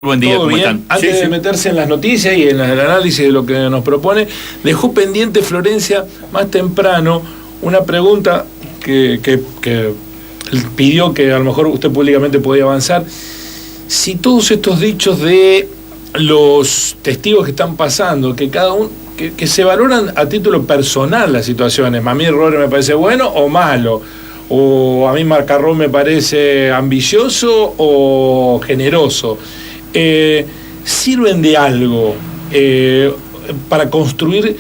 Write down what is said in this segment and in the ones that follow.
Buen día, ¿cómo están? Antes de meterse en las noticias y en el análisis de lo que nos propone, dejó pendiente Florencia más temprano una pregunta que pidió que a lo mejor usted públicamente podía avanzar. Si todos estos dichos de los testigos que están pasando, que cada uno, que se valoran a título personal las situaciones, a mí Roger me parece bueno o malo, o a mí Marcarrón me parece ambicioso o generoso, sirven de algo para construir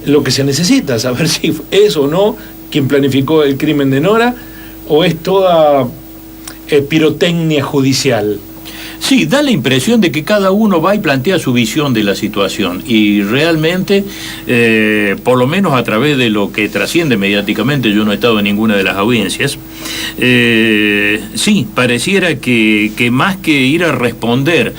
lo que se necesita, saber si es o no quien planificó el crimen de Nora o es toda pirotecnia judicial. Sí, da la impresión de que cada uno va y plantea su visión de la situación y realmente, por lo menos a través de lo que trasciende mediáticamente, yo no he estado en ninguna de las audiencias, sí, pareciera que más que ir a responder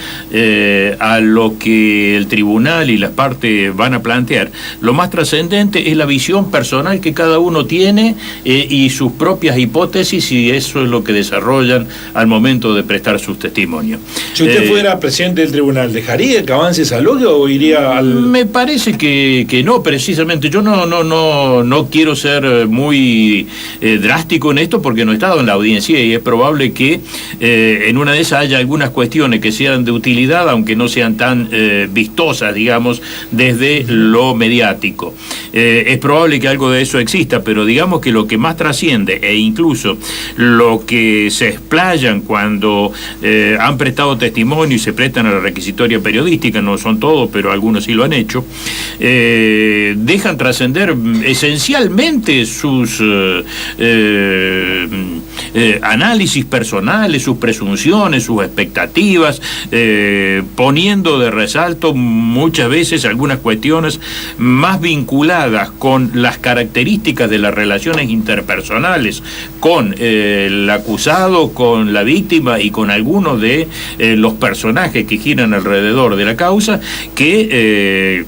a lo que el tribunal y las partes van a plantear, lo más trascendente es la visión personal que cada uno tiene y sus propias hipótesis, y eso es lo que desarrollan al momento de prestar sus testimonios. Si usted fuera presidente del tribunal, ¿dejaría que avance esa lógica o iría al...? Me parece que no, precisamente. Yo no quiero ser muy drástico en esto porque no he estado en la audiencia y es probable que en una de esas haya algunas cuestiones que sean de utilidad, aunque no sean tan vistosas, digamos, desde lo mediático. Es probable que algo de eso exista, pero digamos que lo que más trasciende e incluso lo que se explayan cuando han prestado testimonio y se prestan a la requisitoria periodística, no son todos, pero algunos sí lo han hecho, dejan trascender esencialmente sus análisis personales, sus presunciones, sus expectativas, poniendo de resalto muchas veces algunas cuestiones más vinculadas con las características de las relaciones interpersonales con el acusado, con la víctima y con algunos de los personajes que giran alrededor de la causa, que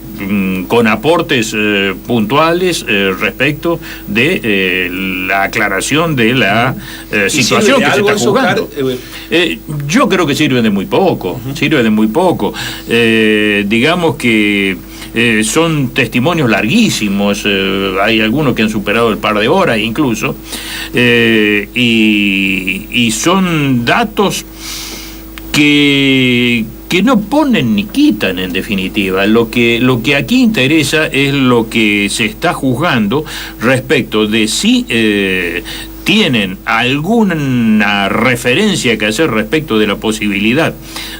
con aportes puntuales respecto de la aclaración de la situación que se está jugando. Yo creo que sirven de muy poco, digamos que son testimonios larguísimos, hay algunos que han superado el par de horas incluso, y son datos que no ponen ni quitan, en definitiva. Lo que aquí interesa es lo que se está juzgando respecto de si tienen alguna referencia que hacer respecto de la posibilidad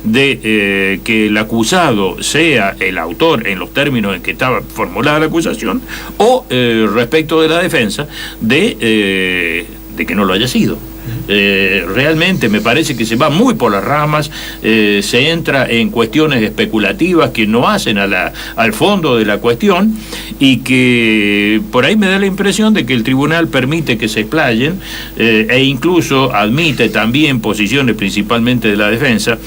de que el acusado sea el autor en los términos en que estaba formulada la acusación, o respecto de la defensa de que no lo haya sido. Realmente me parece que se va muy por las ramas, se entra en cuestiones especulativas que no hacen al fondo de la cuestión, y que por ahí me da la impresión de que el tribunal permite que se explayen e incluso admite también posiciones, principalmente de la defensa,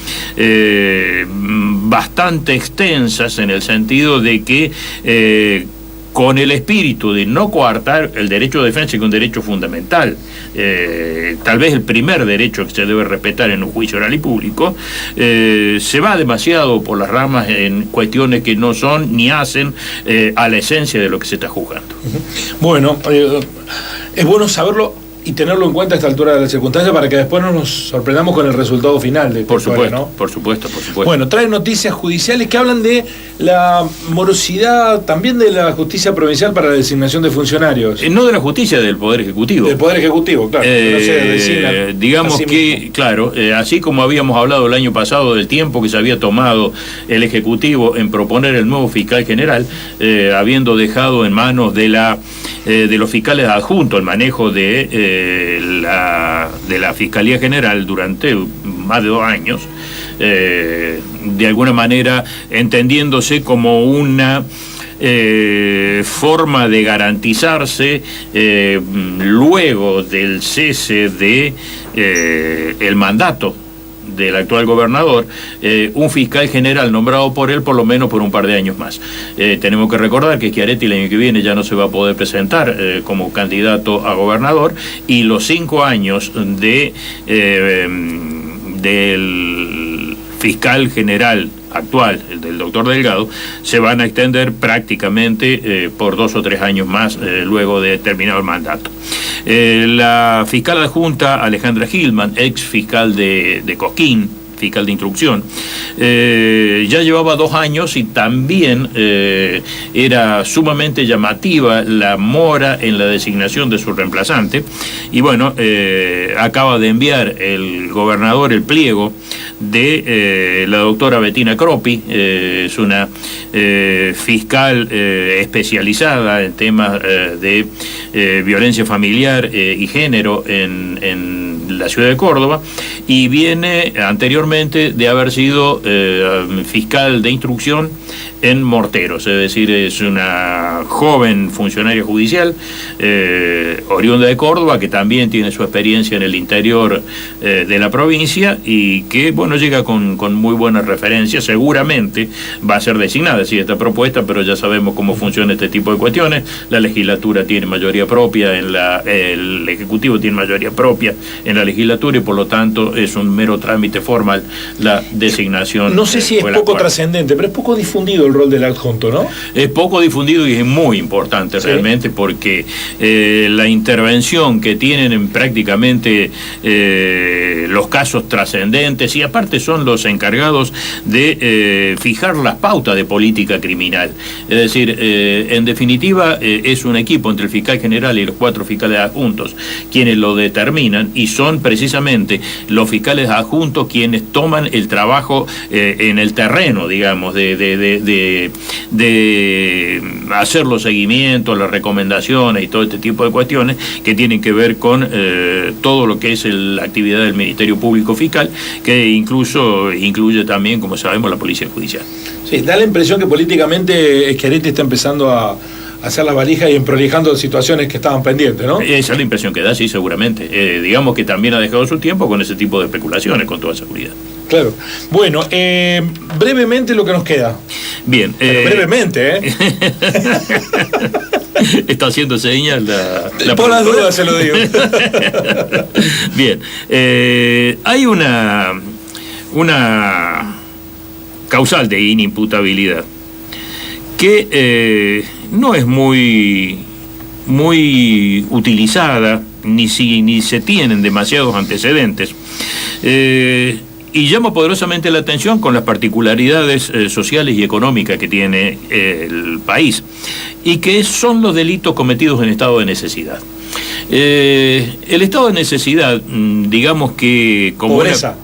bastante extensas, en el sentido de que con el espíritu de no coartar el derecho de defensa, que es un derecho fundamental, tal vez el primer derecho que se debe respetar en un juicio oral y público, se va demasiado por las ramas en cuestiones que no son ni hacen a la esencia de lo que se está juzgando. Bueno, es bueno saberlo y tenerlo en cuenta a esta altura de la circunstancia para que después no nos sorprendamos con el resultado final de por supuesto, ¿no? Por supuesto. Bueno, trae noticias judiciales que hablan de la morosidad también de la justicia provincial para la designación de funcionarios. No de la justicia, del Poder Ejecutivo. Del Poder Ejecutivo, claro. No se designa digamos que, mismo. Claro, así como habíamos hablado el año pasado del tiempo que se había tomado el Ejecutivo en proponer el nuevo fiscal general, habiendo dejado en manos de los fiscales adjuntos el manejo de la Fiscalía General durante más de 2 años, de alguna manera entendiéndose como una forma de garantizarse luego del cese de el mandato del actual gobernador, un fiscal general nombrado por él por lo menos por un par de años más. Tenemos que recordar que Schiaretti el año que viene ya no se va a poder presentar como candidato a gobernador, y los 5 años del fiscal general actual, el del doctor Delgado, se van a extender prácticamente por 2 o 3 años más luego de terminado el mandato. La fiscal adjunta Alejandra Gilman, ex fiscal de Cosquín, fiscal de instrucción, ya llevaba 2 años y también era sumamente llamativa la mora en la designación de su reemplazante. Y bueno, acaba de enviar el gobernador el pliego de la doctora Bettina Croppi, es una fiscal especializada en temas de violencia familiar y género en la ciudad de Córdoba, y viene anteriormente de haber sido fiscal de instrucción en Morteros, es decir, es una joven funcionaria judicial oriunda de Córdoba, que también tiene su experiencia en el interior de la provincia y que, bueno, llega con muy buenas referencias. Seguramente va a ser designada, sí, esta propuesta, pero ya sabemos cómo funciona este tipo de cuestiones. La legislatura tiene mayoría propia, el Ejecutivo tiene mayoría propia en la legislatura, y por lo tanto es un mero trámite formal la designación. No sé si es poco trascendente, pero es poco difundido el rol del adjunto, ¿no? Es poco difundido y es muy importante, ¿sí?, realmente, porque la intervención que tienen en prácticamente los casos trascendentes, y aparte son los encargados de fijar las pautas de política criminal. Es decir, en definitiva, es un equipo entre el fiscal general y los 4 fiscales adjuntos quienes lo determinan, y son precisamente los fiscales adjuntos quienes toman el trabajo en el terreno, digamos, de hacer los seguimientos, las recomendaciones y todo este tipo de cuestiones que tienen que ver con todo lo que es la actividad del Ministerio Público Fiscal, que incluso incluye también, como sabemos, la Policía Judicial. Sí, da la impresión que políticamente Schiaretti está empezando a hacer la valija y emprolijando situaciones que estaban pendientes, ¿no? Esa es la impresión que da, sí, seguramente. Digamos que también ha dejado su tiempo con ese tipo de especulaciones, con toda seguridad. Claro. Bueno, brevemente lo que nos queda. Bien. Brevemente, ¿eh? Está haciendo señal la por las dudas se lo digo. Bien. Hay una causal de inimputabilidad que no es muy utilizada, ni se tienen demasiados antecedentes, y llama poderosamente la atención con las particularidades sociales y económicas que tiene el país, y que son los delitos cometidos en estado de necesidad. El estado de necesidad, digamos que como pobreza.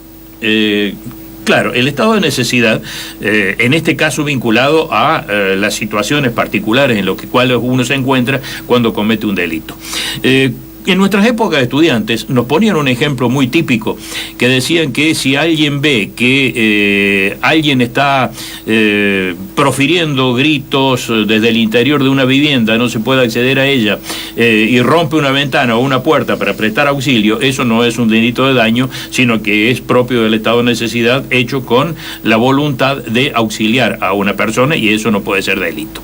Claro, el estado de necesidad, en este caso vinculado a las situaciones particulares en las cuales uno se encuentra cuando comete un delito. En nuestras épocas de estudiantes nos ponían un ejemplo muy típico, que decían que si alguien ve que alguien está profiriendo gritos desde el interior de una vivienda, no se puede acceder a ella, y rompe una ventana o una puerta para prestar auxilio, eso no es un delito de daño, sino que es propio del estado de necesidad, hecho con la voluntad de auxiliar a una persona, y eso no puede ser delito.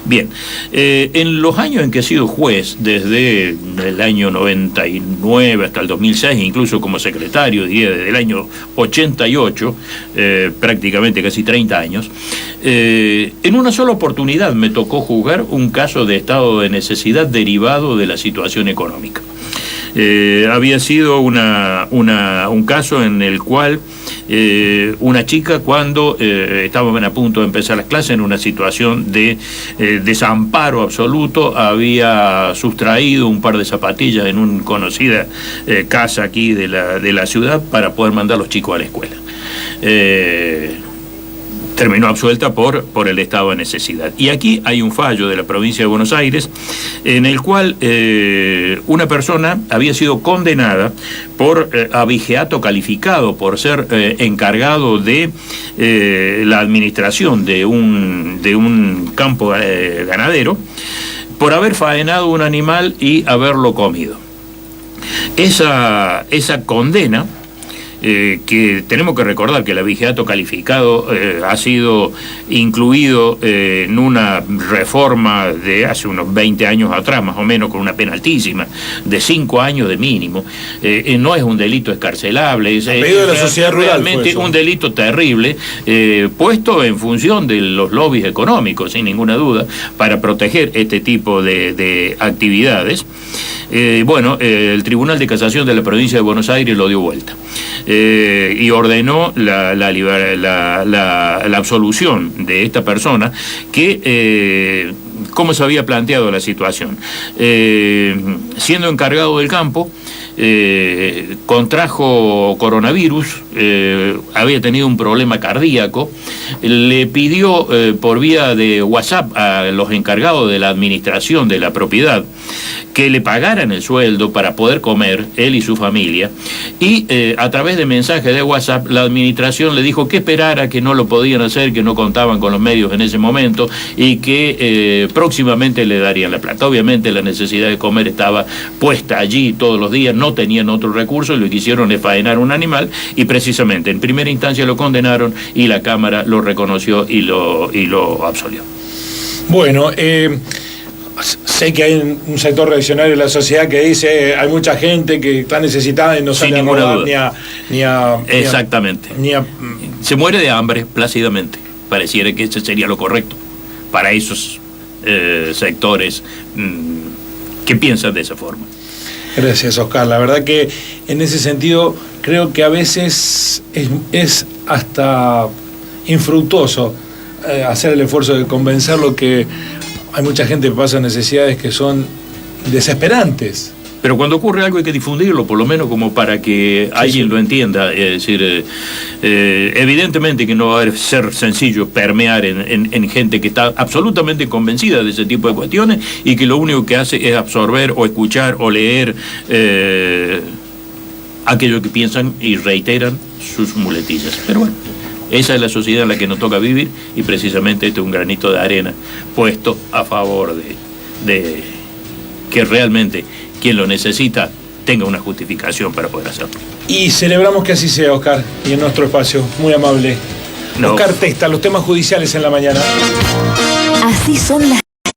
Bien, en los años en que he sido juez, desde el año 99 hasta el 2006, incluso como secretario, diría desde el año 88, prácticamente casi 30 años, en una sola oportunidad me tocó juzgar un caso de estado de necesidad derivado de la situación económica. Había sido un caso en el cual una chica, cuando estaban a punto de empezar las clases, en una situación de desamparo absoluto, había sustraído un par de zapatillas en una conocida casa aquí de la ciudad para poder mandar a los chicos a la escuela. Terminó absuelta por el estado de necesidad. Y aquí hay un fallo de la provincia de Buenos Aires en el cual una persona había sido condenada por abigeato calificado, por ser encargado de la administración de un campo ganadero, por haber faenado un animal y haberlo comido. Esa condena que tenemos que recordar que el abigeato calificado ha sido incluido en una reforma de hace unos 20 años atrás, más o menos, con una pena altísima, de 5 años de mínimo. No es un delito escarcelable, es de la sociedad realmente un delito terrible, puesto en función de los lobbies económicos, sin ninguna duda, para proteger este tipo de actividades. Bueno, el Tribunal de Casación de la provincia de Buenos Aires lo dio vuelta y ordenó la absolución de esta persona que, ¿cómo se había planteado la situación? Siendo encargado del campo, contrajo coronavirus, había tenido un problema cardíaco, le pidió por vía de WhatsApp a los encargados de la administración de la propiedad que le pagaran el sueldo para poder comer, él y su familia, y a través de mensajes de WhatsApp la administración le dijo que esperara, que no lo podían hacer, que no contaban con los medios en ese momento y que próximamente le darían la plata. Obviamente la necesidad de comer estaba puesta allí todos los días, no tenían otro recurso y lo que hicieron es faenar un animal y precisamente en primera instancia lo condenaron y la Cámara lo reconoció y lo absolvió. Bueno, sé que hay un sector reaccionario de la sociedad que dice hay mucha gente que está necesitada y no sale a robar exactamente. Se muere de hambre plácidamente. Pareciera que ese sería lo correcto para esos sectores que piensan de esa forma. Gracias, Oscar. La verdad que en ese sentido creo que a veces es hasta infructuoso hacer el esfuerzo de convencerlo que hay mucha gente que pasa necesidades que son desesperantes. Pero cuando ocurre algo hay que difundirlo, por lo menos como para que alguien lo entienda. Es decir, evidentemente que no va a ser sencillo permear en gente que está absolutamente convencida de ese tipo de cuestiones y que lo único que hace es absorber o escuchar o leer aquello que piensan y reiteran sus muletillas. Pero bueno, esa es la sociedad en la que nos toca vivir y precisamente este es un granito de arena puesto a favor de que realmente quien lo necesita tenga una justificación para poder hacerlo. Y celebramos que así sea, Oscar, y en nuestro espacio, muy amable. Oscar Testa, los temas judiciales en la mañana. Así son las